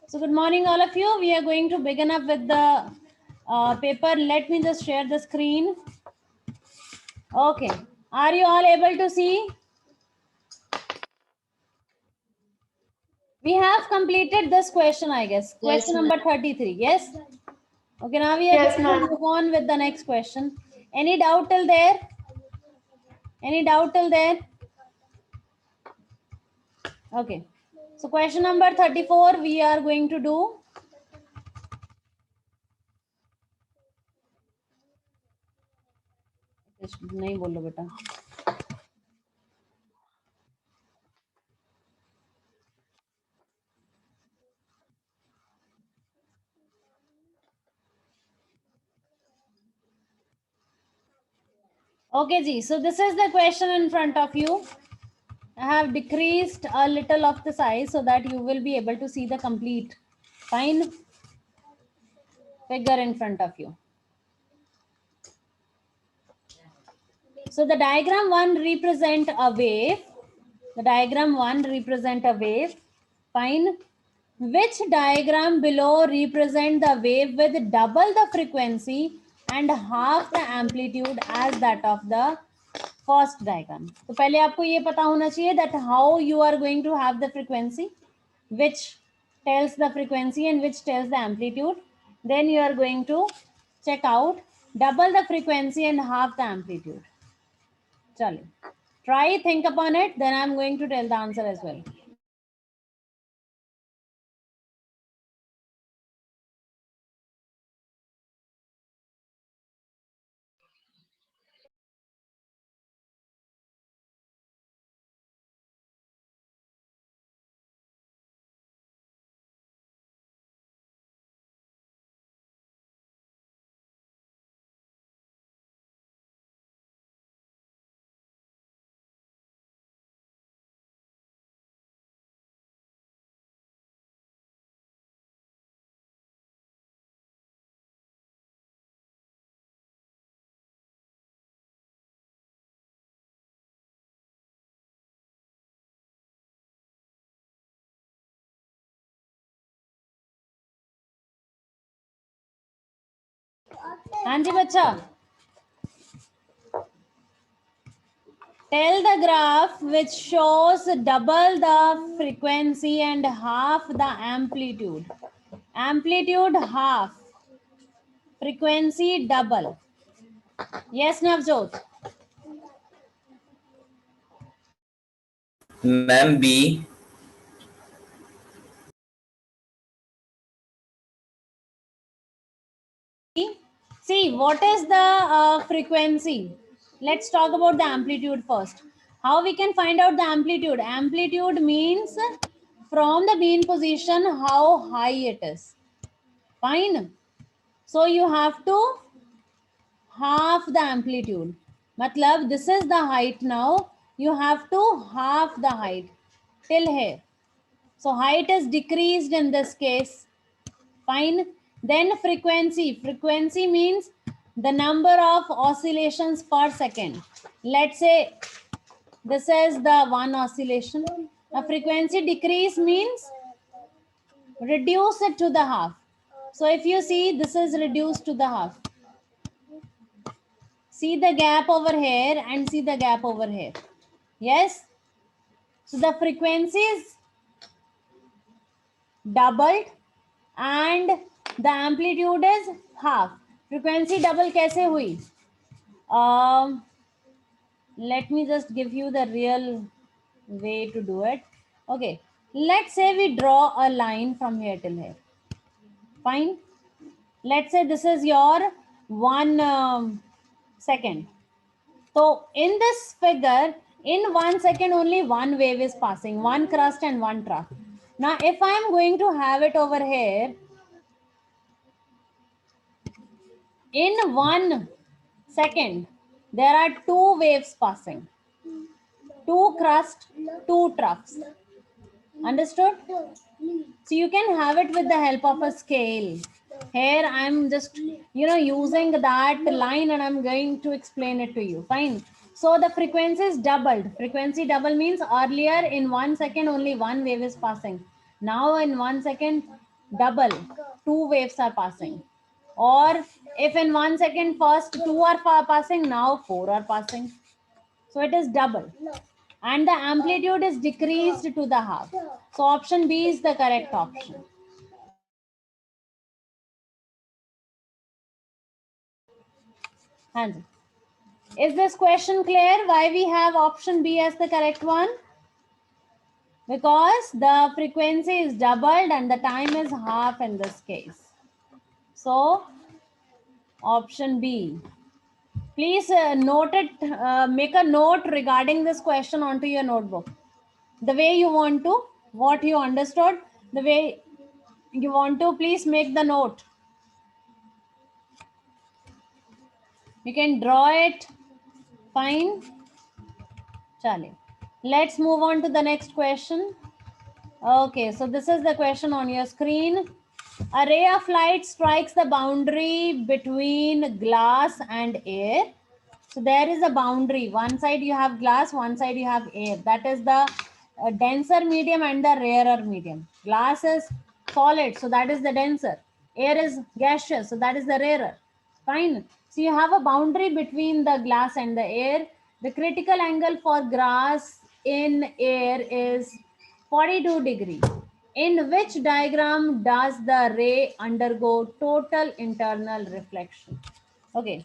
So good morning, all of you. We are going to begin up with the paper. Let me just share the screen. Okay. Are you all able to see? We have completed this question, I guess. Yes, Question number 33. Yes? Okay, now we are Yes, going to ma'am. move on with the next question. Any doubt till there? Any doubt till there? Okay. So question number 34 we are going to do. नहीं बोलो बेटा. Okay, Ji. So this is the question in front of you. I have decreased a little of the size so that you will be able to see the complete fine figure in front of you. So the diagram 1 represent a wave. The diagram 1 represent a wave. Fine. Which diagram below represent the wave with double the frequency and half the amplitude as that of the first diagram? तो पहले आपको ये पता होना चाहिए that how you are going to have the frequency, which tells the frequency and which tells the amplitude. Then you are going to check out double the frequency and half the amplitude. Chale. Try, think upon it, then I'm going to tell the answer as well. हाँ जी बच्चा, tell the graph which shows double the frequency and half the amplitude. Amplitude half, frequency double. Yes, Navjot. Ma'am, B. See, what is the frequency? Let's talk about the amplitude first. How we can find out the amplitude? Amplitude means from the mean position how high it is. Fine. So you have to half the amplitude. Matlab, this is the height now. You have to half the height till here. So height is decreased in this case. Fine. Then frequency. Frequency means the number of oscillations per second. Let's say this is the one oscillation. A frequency decrease means reduce it to the half. So if you see, this is reduced to the half. See the gap over here and see the gap over here. Yes. So the frequency is doubled and the amplitude is half. Frequency double कैसे हुई? Let me just give you the real way to do it. Okay, let's say we draw a line from here till here. Fine. Let's say this is your 1 second. So in this figure, in 1 second only one wave is passing, one crust and one trough. Now if I am going to have it over here, in 1 second, there are two waves passing. Two crust, two troughs. Understood? So you can have it with the help of a scale. Here I'm just, using that line and I'm going to explain it to you. Fine. So the frequency is doubled. Frequency double means earlier in 1 second only one wave is passing. Now in 1 second, double, 2 waves are passing. Or if in 1 second first 2 are passing, now 4 are passing. So it is double. And the amplitude is decreased to the half. So option B is the correct option. Hanji. Is this question clear? Why we have option B as the correct one? Because the frequency is doubled and the time is half in this case. So option B. Please note it, make a note regarding this question onto your notebook. The way you want to, what you understood, the way you want to, please make the note. You can draw it. Fine. Chale. Let's move on to the next question. Okay, so this is the question on your screen. A ray of light strikes the boundary between glass and air. So there is a boundary. One side you have glass, one side you have air. That is the denser medium and the rarer medium. Glass is solid, so that is the denser. Air is gaseous, so that is the rarer. Fine. So you have a boundary between the glass and the air. The critical angle for glass in air is 42 degree. In which diagram does the ray undergo total internal reflection? Okay,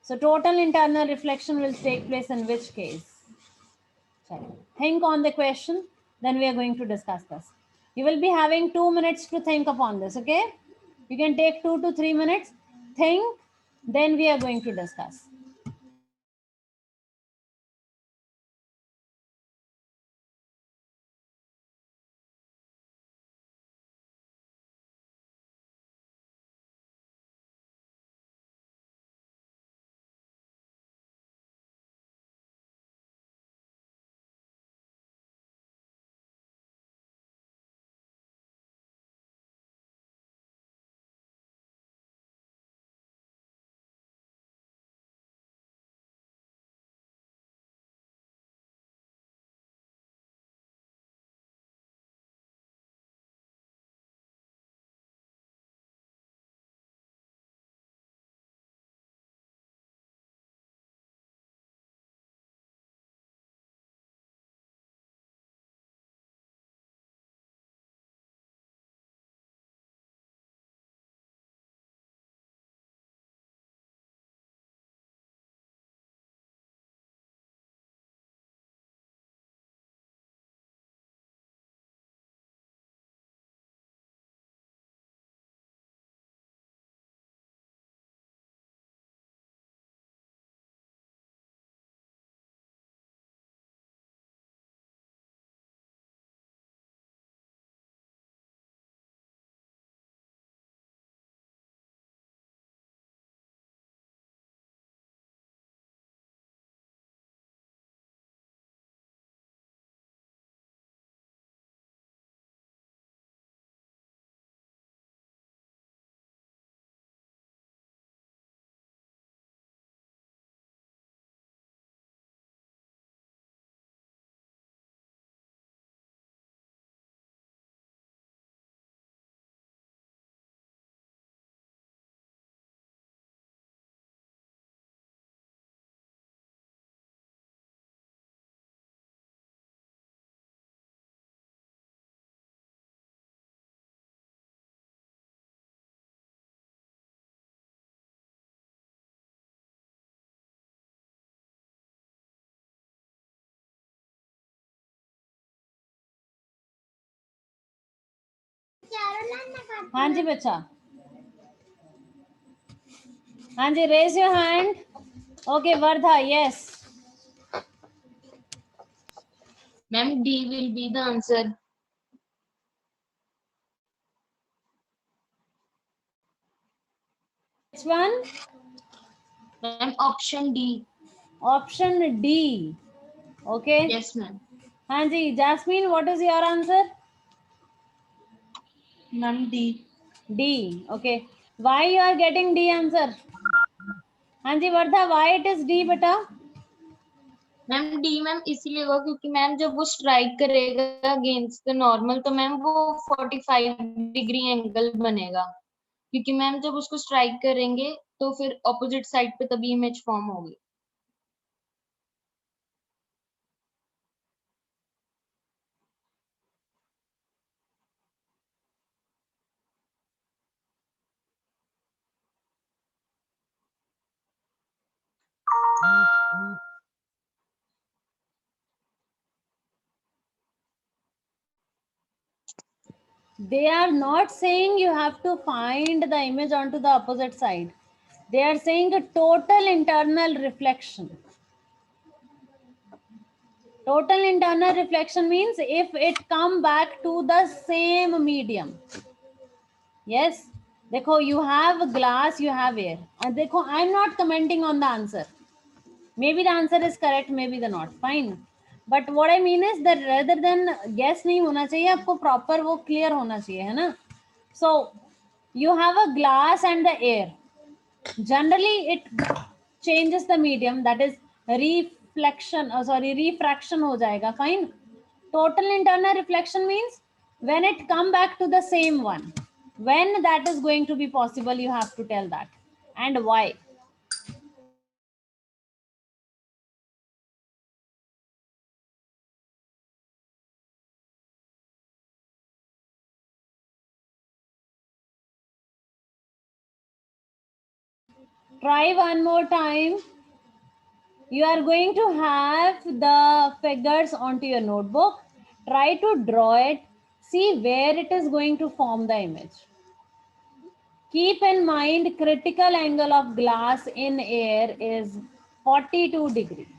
so total internal reflection will take place in which case? Sorry. Think on the question, then we are going to discuss this. You will be having 2 minutes to think upon this, okay? You can take 2 to 3 minutes, think, then we are going to discuss. हाँ जी बच्चा, हाँ जी, raise your hand. Okay, Vardha, yes. Ma'am, D will be the answer. Which one? Ma'am, option D. Option D. Okay. Yes, ma'am. हाँ जी, Jasmine, what is your answer? Ma'am, D. D. Okay. Why you are getting D answer? हाँ जी, Vardha, why it is D, beta? Ma'am D ma'am इसीलिए होगा क्योंकि ma'am जब वो strike करेगा against the normal तो ma'am वो 45 डिग्री एंगल बनेगा, क्योंकि मैम जब उसको स्ट्राइक करेंगे तो फिर ऑपोजिट साइड पे तभी इमेज फॉर्म होगी। They are not saying you have to find the image onto the opposite side. They are saying a total internal reflection. Total internal reflection means if it come back to the same medium. Yes. देखो, you have glass, you have air. And देखो, I'm not commenting on the answer. Maybe the answer is correct, maybe the not. Fine. But what I mean is that rather than guess नहीं होना चाहिए, आपको proper वो clear होना चाहिए, है ना? So you have a glass and the air. Generally, it changes the medium, that is refraction हो जाएगा. Fine. Total internal reflection means when it come back to the same one. When that is going to be possible, you have to tell that and why. Try one more time. You are going to have the figures onto your notebook. Try to draw it. See where it is going to form the image. Keep in mind, critical angle of glass in air is 42 degrees.